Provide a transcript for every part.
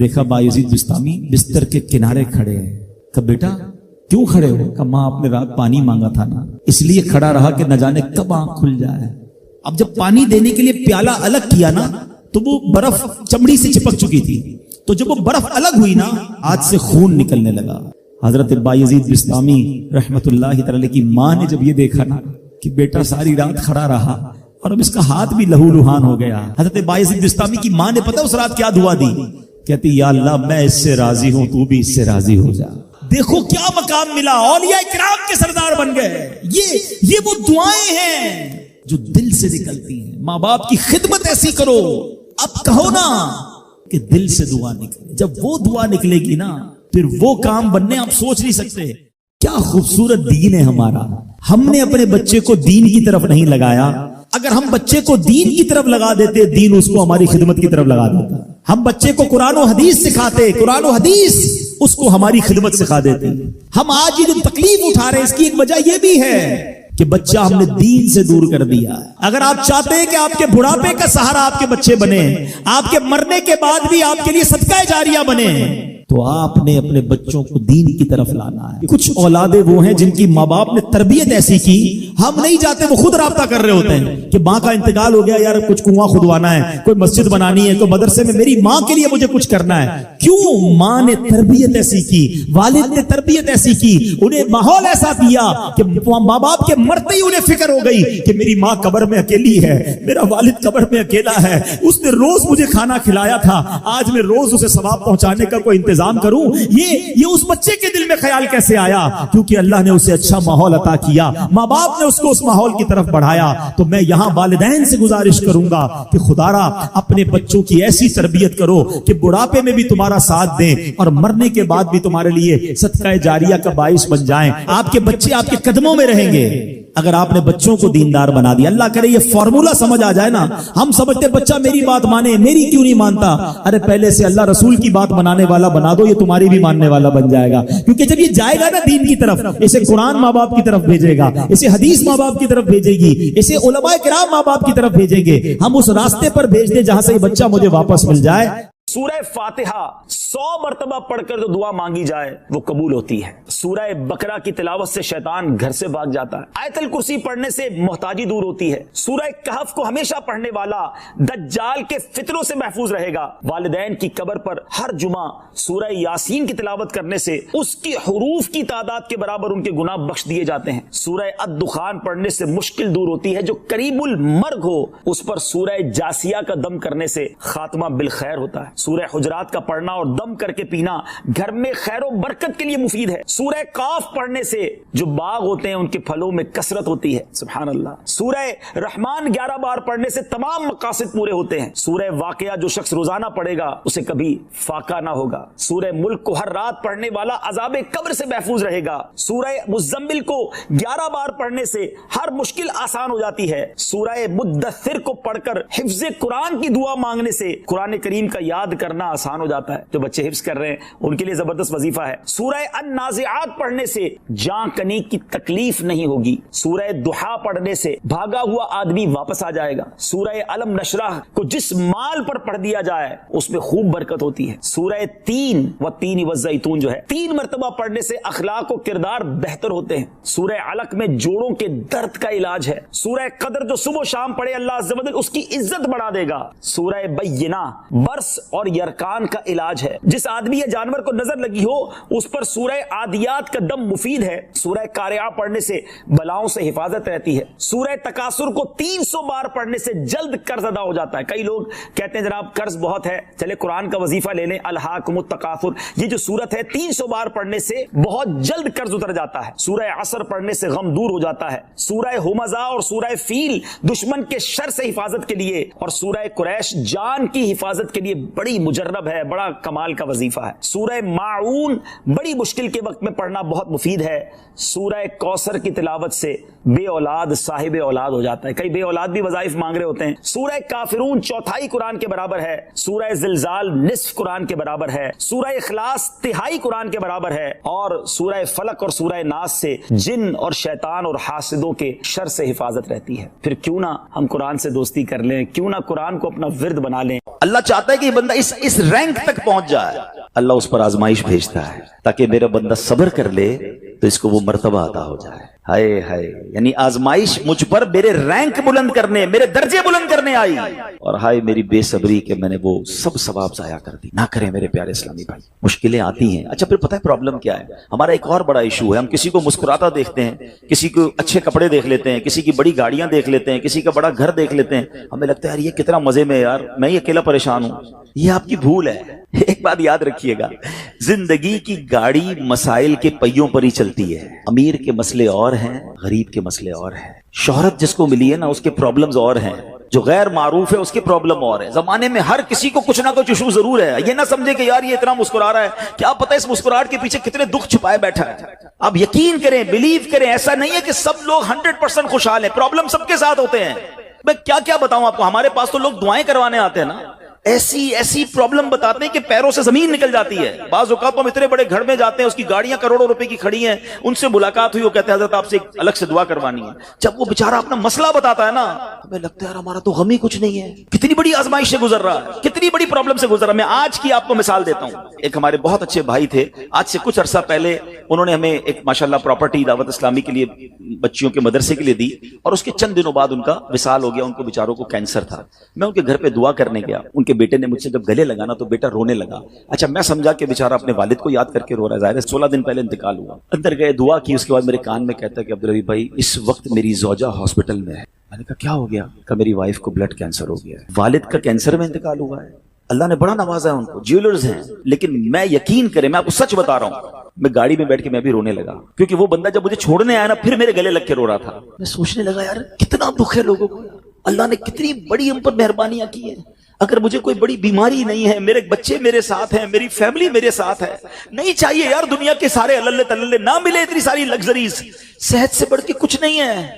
دیکھا بایزید بستامی بستر کے کنارے کھڑے ہیں. کہا بیٹا کیوں کھڑے ہو؟ کہا ماں آپ نے رات پانی مانگا تھا نا، اس لیے کھڑا رہا کہ نہ جانے کب آنکھ کھل جائے. اب جب پانی دینے کے لیے پیالہ الگ کیا نا تو وہ برف چمڑی سے چپک چکی تھی، تو جب وہ برف الگ ہوئی نا ہاتھ سے خون نکلنے لگا. حضرت بایزید بستامی رحمت اللہ تعالی کی ماں نے جب یہ دیکھا نا کہ بیٹا ساری رات کھڑا رہا اور اب اس کا ہاتھ بھی لہو لہان ہو گیا، حضرت بایزید بستامی کی ماں نے پتہ اس رات کیا دعا دی؟ کہتی یا اللہ میں اس سے راضی ہوں، تو بھی اس سے راضی ہو جا. دیکھو کیا مقام ملا، اولیاء کرام کے سردار بن گئے. یہ وہ دعائیں ہیں جو دل سے نکلتی ہیں. ماں باپ کی خدمت ایسی کرو، اب کہو نا کہ دل سے دعا نکلے. جب وہ دعا نکلے گی نا پھر وہ کام بننے آپ سوچ نہیں سکتے. کیا خوبصورت دین ہے ہمارا. ہم نے اپنے بچے کو دین کی طرف نہیں لگایا. اگر ہم بچے کو دین کی طرف لگا دیتے، دین اس کو ہماری خدمت کی طرف لگا دیتا. ہم بچے کو قرآن و حدیث سکھاتے، قرآن و حدیث اس کو ہماری خدمت سکھا دیتے. ہم آج یہ جو تکلیف اٹھا رہے ہیں اس کی ایک وجہ یہ بھی ہے کہ بچہ ہم نے دین سے دور کر دیا. اگر آپ چاہتے ہیں کہ آپ کے بڑھاپے کا سہارا آپ کے بچے بنے، آپ کے مرنے کے بعد بھی آپ کے لیے صدقہ جاریہ بنے، تو آپ نے اپنے بچوں کو دین کی طرف لانا ہے. کچھ اولادیں وہ ہیں جن کی ماں باپ نے تربیت ایسی کی، ہم نہیں چاہتے، وہ خود رابطہ کر رہے ہوتے ہیں کہ ماں کا انتقال ہو گیا، یار کچھ کنواں کھدوانا ہے، کوئی مسجد بنانی ہے، کوئی مدرسے میں میری ماں کے لیے مجھے کچھ کرنا ہے. کیوں؟ ماں نے تربیت ایسی کی، والد نے تربیت ایسی کی، انہیں ماحول ایسا دیا کہ ماں باپ کے مرتے ہی انہیں فکر ہو گئی کہ میری ماں قبر میں اکیلی ہے، میرا والد قبر میں اکیلا ہے، اس نے روز مجھے کھانا کھلایا تھا، آج میں روز اسے ثواب پہنچانے کا کوئی انتظام کروں. یہ اس بچے کے دل میں خیال کیسے آیا؟ کیونکہ اللہ نے اسے اچھا ماحول عطا کیا، ماں باپ نے اس کو اس ماحول کی طرف بڑھایا. تو میں یہاں والدین سے گزارش کروں گا کہ خدا را اپنے بچوں کی ایسی تربیت کرو کہ بڑھاپے میں بھی تمہارا ساتھ دیں اور مرنے کے بعد بھی تمہارے لیے صدقہ جاریہ کا باعث بن جائیں. آپ کے بچے آپ کے قدموں میں رہیں گے اگر آپ نے بچوں کو دیندار بنا دیا. اللہ کرے یہ فارمولا سمجھ آ جائے نا. ہم سمجھتے بچہ میری بات مانے، میری کیوں نہیں مانتا؟ ارے پہلے سے اللہ رسول کی بات منانے والا بنا دو، یہ تمہاری بھی ماننے والا بن جائے گا. کیونکہ جب یہ جائے گا نا دین کی طرف، اسے قرآن ماں باپ کی طرف بھیجے گا، اسے حدیث ماں باپ کی طرف بھیجے گی، اسے علماء کرام ماں باپ کی طرف بھیجیں گے. ہم اس راستے پر بھیج دیں جہاں سے یہ بچہ مجھے واپس مل جائے. سورہ فاتحہ 100 مرتبہ پڑھ کر جو دعا مانگی جائے وہ قبول ہوتی ہے. سورہ بقرہ کی تلاوت سے شیطان گھر سے بھاگ جاتا ہے. آیت الکرسی پڑھنے سے محتاجی دور ہوتی ہے. سورہ کہف کو ہمیشہ پڑھنے والا دجال کے فتنوں سے محفوظ رہے گا. والدین کی قبر پر ہر جمعہ سورہ یاسین کی تلاوت کرنے سے اس کی حروف کی تعداد کے برابر ان کے گناہ بخش دیے جاتے ہیں. سورہ الدخان پڑھنے سے مشکل دور ہوتی ہے. جو قریب المرگ ہو اس پر سورہ جاسیہ کا دم کرنے سے خاتمہ بالخیر ہوتا ہے. سورہ حجرات کا پڑھنا اور دم کر کے پینا گھر میں خیر و برکت کے لیے مفید ہے. سورہ قاف پڑھنے سے جو باغ ہوتے ہیں ان کے پھلوں میں کثرت ہوتی ہے. سبحان اللہ. سورہ رحمان 11 بار پڑھنے سے تمام مقاصد پورے ہوتے ہیں. سورہ واقعہ جو شخص روزانہ پڑھے گا اسے کبھی فاقہ نہ ہوگا. سورہ ملک کو ہر رات پڑھنے والا عذاب قبر سے محفوظ رہے گا. سورہ مزمل کو 11 بار پڑھنے سے ہر مشکل آسان ہو جاتی ہے. سورہ مدثر کو پڑھ کر حفظ قرآن کی دعا مانگنے سے قرآن کریم کا یاد کرنا آسان ہو جاتا ہے. جو بچے حفظ کر رہے ہیں ان کے لیے زبردست وظیفہ ہے. سورہ النازعات پڑھنے سے جان کنی کی تکلیف نہیں ہوگی. سورہ دحا پڑھنے سے بھاگا ہوا آدمی واپس آ جائے گا. سورہ علم نشرح کو جس مال پر پڑھ دیا جائے اس میں خوب برکت ہوتی ہے. سورہ تین والتین والزیتون جو ہے 3 مرتبہ پڑھنے سے اخلاق و کردار بہتر ہوتے ہیں. سورہ علق میں جوڑوں کے درد کا علاج ہے. سورہ قدر جو صبح و شام پڑھے اللہ عز و جل اس کی عزت بڑھا دے گا. سورہ بینہ برس اور یرکان کا علاج ہے. جس آدمی یا جانور کو نظر لگی ہو اس پر سورہ عادیات کا دم مفید ہے. سورہ قارعہ پڑھنے سے بلاؤں سے حفاظت رہتی ہے. سورہ تکاثر کو 300 بار پڑھنے سے جلد قرض ادا ہو جاتا ہے. کئی لوگ کہتے ہیں جناب قرض بہت ہے، چلے قرآن کا وظیفہ لے لیں. الہاکم التکاثر یہ جو سورت ہے 300 بار پڑھنے سے بہت جلد قرض اتر جاتا ہے. سورہ عصر پڑھنے سے غم دور ہو جاتا ہے. سورہ ہمزہ اور سورہ فیل دشمن کے شر سے حفاظت کے لیے اور سورہ قریش جان کی حفاظت کے لیے بڑی مجرب ہے، بڑا کمال کا وظیفہ ہے. سورہ ماعون بڑی مشکل کے وقت میں پڑھنا بہت مفید ہے. سورہ کوثر کی تلاوت سے بے اولاد صاحب اولاد ہو جاتا ہے. کئی بے اولاد بھی وظائف مانگ رہے ہوتے ہیں. سورہ کافرون 1/4 قرآن کے برابر ہے. سورہ زلزال نصف قرآن کے برابر ہے. سورہ اخلاص 1/3 قرآن کے برابر ہے. اور سورہ فلق اور سورہ ناس سے جن اور شیطان اور حاسدوں کے شر سے حفاظت رہتی ہے. پھر کیوں نہ ہم قرآن سے دوستی کر لیں، کیوں نہ قرآن کو اپنا ورد بنا لیں. اللہ چاہتا ہے کہ یہ بندہ اس رینک تک پہنچ جائے. جائے اللہ اس پر آزمائش بھیجتا ہے تاکہ میرا بندہ صبر کر لے تو اس کو وہ مرتبہ عطا ہو جائے. ہائے ہائے، یعنی آزمائش مجھ پر میرے رینک بلند کرنے، میرے درجے بلند کرنے آئی، اور ہائے میری بے صبری کہ میں نے وہ سب ثواب ضائع کر دی. نہ کریں میرے پیارے اسلامی بھائی، مشکلیں آتی ہیں. اچھا پھر پتہ ہے پرابلم کیا ہے؟ ہمارا ایک اور بڑا ایشو ہے، ہم کسی کو مسکراتا دیکھتے ہیں، کسی کو اچھے کپڑے دیکھ لیتے ہیں، کسی کی بڑی گاڑیاں دیکھ لیتے ہیں، کسی کا بڑا گھر دیکھ لیتے ہیں، ہمیں لگتا ہے یار یہ کتنا مزے میں، یار میں ہی اکیلا پریشان ہوں. یہ آپ کی بھول ہے. ایک بات یاد رکھیے گا، زندگی کی گاڑی مسائل کے پہیوں پر ہی چلتی ہے. امیر کے مسئلے اور ہیں، غریب کے مسئلے اور ہیں. شہرت جس کو ملی ہے نا اس کے پرابلمز اور ہیں، جو غیر معروف ہے اس کے پرابلم اور ہے. زمانے میں ہر کسی کو کچھ نہ کچھ ایشو ضرور ہے. یہ نہ سمجھے کہ یار یہ اتنا مسکرا رہا ہے، کیا پتہ اس مسکراہٹ کے پیچھے کتنے دکھ چھپائے بیٹھا ہے. آپ یقین کریں، بلیو کریں، ایسا نہیں ہے کہ سب لوگ 100% خوشحال ہیں. پرابلم سب کے ساتھ ہوتے ہیں. میں کیا کیا بتاؤں آپ کو، ہمارے پاس تو لوگ دعائیں کروانے آتے ہیں نا، ایسی پرابلم بتاتے ہیں کہ پیروں سے زمین نکل جاتی ہے. بعض اوقات ہم اتنے بڑے گھر میں جاتے ہیں، اس کی گاڑیاں کروڑوں روپے کی کھڑی ہیں، ان سے ملاقات ہوئی، وہ کہتے ہیں حضرت آپ سے ایک الگ سے دعا کروانی ہے. جب وہ بیچارہ اپنا مسئلہ بتاتا ہے نا، ہمیں لگتا ہے یار ہمارا تو غم ہی کچھ نہیں ہے. کتنی بڑی آزمائش سے گزر رہا ہے، کتنی بڑی پرابلم سے گزر رہا ہے. میں آج کی آپ کو مثال دیتا ہوں. ایک ہمارے بہت اچھے بھائی تھے، آج سے کچھ عرصہ پہلے انہوں نے ہمیں ایک ماشاءاللہ پراپرٹی دعوت اسلامی کے لیے بچیوں کے مدرسے کے لیے دی، اور اس کے چند دنوں بعد ان کا وصال ہو گیا. ان کو بیچاروں کو کینسر تھا. میں ان کے گھر پہ دعا کرنے گیا. ان کے بیٹے نے مجھ سے جب گلے لگانا تو بیٹا رونے لگا. اچھا میں سمجھا کہ بیچارہ اپنے والد کو یاد کر کے رو رہا ہے، ظاہر ہے 16 دن پہلے انتقال ہوا. اندر گئے، دعا کی. اس کے بعد میرے کان میں کہتا ہے کہ عبدالرحیم بھائی اس وقت میری زوجہ ہاسپٹل میں ہے. میں نے کہا کیا ہو گیا؟ کہ میری وائف کو بلڈ کینسر ہو گیا ہے. والد کا کینسر میں انتقال ہوا ہے. اللہ نے بڑا نوازا ہے ان کو، جیولرز ہیں. لیکن میں یقین کریں، میں آپ کو سچ بتا رہا ہوں، میں گاڑی میں بیٹھ کے میں بھی رونے لگا، کیونکہ وہ بندہ جب مجھے چھوڑنے آیا نا پھر میرے گلے لگ کے رو رہا تھا. میں سوچنے لگا یار کتنا دکھ ہے لوگوں کو، اللہ نے کتنی بڑی ہم پر مہربانیاں کی ہیں. اگر مجھے کوئی بڑی بیماری نہیں ہے، میرے بچے میرے ساتھ ہیں، میری فیملی میرے ساتھ ہے، نہیں چاہیے یار دنیا کے سارے اللہ تللے نہ ملے اتنی ساری لگژریز، صحت سے بڑھ کے کچھ نہیں ہے،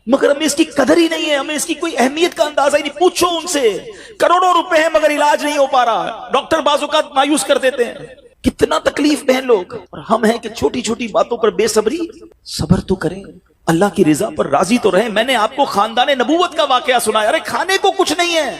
مگر ہمیں اس کی قدر ہی نہیں ہے، ہمیں اس کی کوئی اہمیت کا اندازہ ہی نہیں. پوچھو ان سے، کروڑوں روپے ہیں مگر علاج نہیں ہو پا رہا، ڈاکٹر بعض اوقات مایوس کر دیتے ہیں. کتنا تکلیف میں ہیں لوگ، اور ہم ہیں کہ چھوٹی چھوٹی باتوں پر بے صبری. صبر تو کریں، اللہ کی رضا پر راضی تو رہیں. میں نے آپ کو خاندان نبوت کا واقعہ سنایا، ارے کھانے کو کچھ نہیں ہے.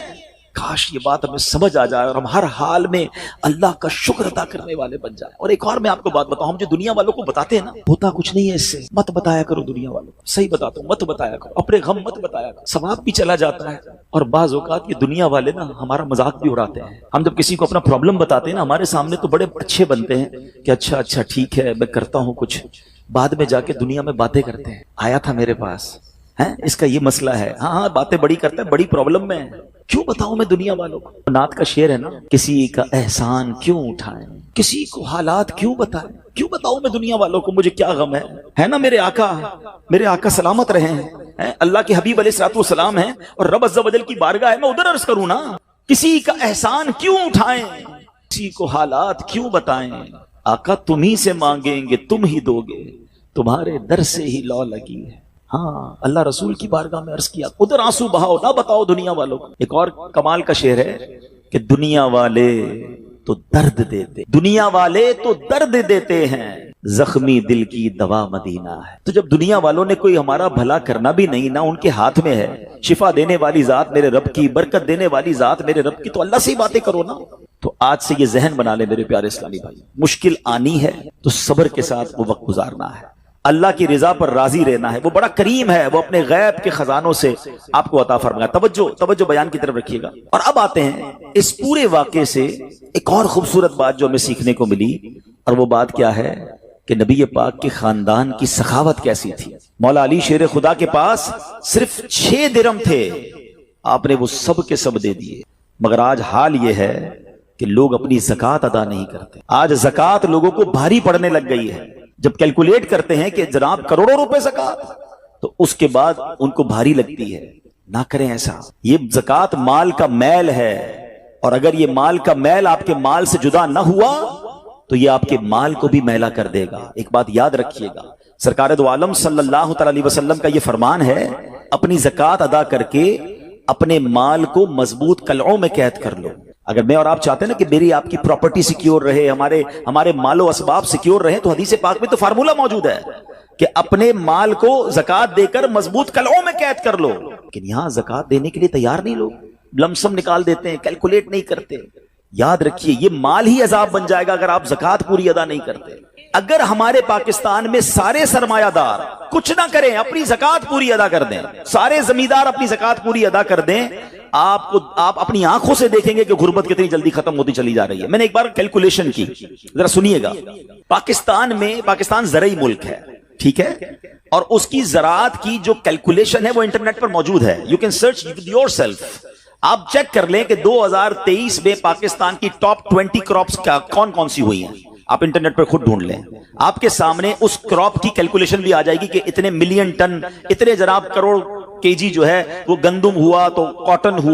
کاش یہ بات ہمیں سمجھ آ جائے اور ہم ہر حال میں اللہ کا شکر ادا کرنے والے بن جائیں. اور ایک اور میں آپ کو بات بتاؤں، ہم جو دنیا والوں کو بتاتے ہیں نا، ہوتا کچھ نہیں ہے اس سے. مت بتایا کرو دنیا والوں کو، صحیح بتاتا ہوں، مت بتایا کرو، اپنے غم مت بتایا کرو، ثواب بھی چلا جاتا ہے. اور بعض اوقات یہ دنیا والے نا ہمارا مذاق بھی اڑاتے ہیں. ہم جب کسی کو اپنا پرابلم بتاتے ہیں نا، ہمارے سامنے تو بڑے اچھے بنتے ہیں کہ اچھا ٹھیک ہے میں کرتا ہوں کچھ. بعد میں جا کے دنیا میں باتیں کرتے ہیں، آیا تھا میرے پاس، اس کا یہ مسئلہ ہے، ہاں باتیں بڑی کرتا ہے، بڑی پرابلم میں ہے. کیوں بتاؤں میں دنیا والوں کو؟ نعت کا شعر ہے نا، کسی کا احسان کیوں اٹھائیں، کسی کو حالات کیوں بتائیں. کیوں بتاؤں میں دنیا والوں کو مجھے کیا غم ہے نا. میرے آقا سلامت رہے ہیں، اللہ کے حبیب علیہ الصلوۃ والسلام ہیں، اور رب عز و جل کی بارگاہ ہے، میں ادھر عرض کروں نا. کسی کا احسان کیوں اٹھائیں، کسی کو حالات کیوں بتائیں. آقا تم ہی سے مانگیں گے تم ہی دو گے، تمہارے در سے ہی لو لگی ہے. ہاں اللہ رسول کی بارگاہ میں عرض کیا، ادھر آنسو بہاؤ، نہ بتاؤ دنیا والوں کو. ایک اور کمال کا شعر ہے کہ دنیا والے تو درد دیتے، دنیا والے تو درد دیتے ہیں، زخمی دل کی دوا مدینہ ہے. تو جب دنیا والوں نے کوئی ہمارا بھلا کرنا بھی نہیں، نہ ان کے ہاتھ میں ہے، شفا دینے والی ذات میرے رب کی، برکت دینے والی ذات میرے رب کی، تو اللہ سے ہی باتیں کرو نا. تو آج سے یہ ذہن بنا لے میرے پیارے اسلامی بھائی، مشکل آنی ہے تو صبر کے ساتھ وہ وقت گزارنا ہے، اللہ کی رضا پر راضی رہنا ہے. وہ بڑا کریم ہے، وہ اپنے غیب کے خزانوں سے آپ کو عطا فرمائے. توجہ بیان کی طرف رکھیے گا. اور اب آتے ہیں اس پورے واقعے سے ایک اور خوبصورت بات جو ہمیں سیکھنے کو ملی، اور وہ بات کیا ہے کہ نبی پاک کے خاندان کی سخاوت کیسی تھی. مولا علی شیر خدا کے پاس صرف 6 درہم تھے، آپ نے وہ سب کے سب دے دیے. مگر آج حال یہ ہے کہ لوگ اپنی زکوٰۃ ادا نہیں کرتے. آج زکوٰۃ لوگوں کو بھاری پڑنے لگ گئی ہے. جب کیلکولیٹ کرتے ہیں کہ جناب کروڑوں روپے زکوٰۃ، تو اس کے بعد ان کو بھاری لگتی ہے. نہ کریں ایسا. یہ زکوٰۃ مال کا میل ہے، اور اگر یہ مال کا میل آپ کے مال سے جدا نہ ہوا تو یہ آپ کے مال کو بھی میلا کر دے گا. ایک بات یاد رکھیے گا، سرکار دو عالم صلی اللہ تعالی علیہ وسلم کا یہ فرمان ہے، اپنی زکوٰۃ ادا کر کے اپنے مال کو مضبوط قلعوں میں قید کر لو. اگر میں اور آپ چاہتے ہیں نا کہ میری آپ کی پراپرٹی سیکیور رہے، ہمارے مال و اسباب سیکیور رہے، تو حدیث پاک میں تو فارمولہ موجود ہے کہ اپنے مال کو زکوٰۃ دے کر مضبوط قلعوں میں قید کر لو. لیکن یہاں زکوٰۃ دینے کے لیے تیار نہیں، لوگ لم سم نکال دیتے ہیں، کیلکولیٹ نہیں کرتے. یاد رکھیے یہ مال ہی عذاب بن جائے گا اگر آپ زکات پوری ادا نہیں کرتے. اگر ہمارے پاکستان میں سارے سرمایہ دار کچھ نہ کریں, اپنی زکات پوری ادا کر دیں, سارے زمیندار اپنی زکات پوری ادا کر دیں, آپ اپنی آنکھوں سے دیکھیں گے کہ غربت کتنی جلدی ختم ہوتی چلی جا رہی ہے. میں نے ایک بار کیلکولیشن کی, ذرا سنیے گا. پاکستان زرعی ملک ہے, ٹھیک ہے, اور اس کی زراعت کی جو کیلکولیشن ہے وہ انٹرنیٹ پر موجود ہے. You can search your self. آپ چیک کر لیں کہ 2023 میں پاکستان کی ٹاپ 20 کراپس کون کون سی ہوئی ہیں. آپ انٹرنیٹ پر خود ڈھونڈ لیں, آپ کے سامنے اس کراپ کی کیلکولیشن بھی آ جائے گی کہ اتنے ملین ٹن, اتنے جناب کروڑ کے جی جو ہے وہ گندم ہوا تو کاٹن ہوا.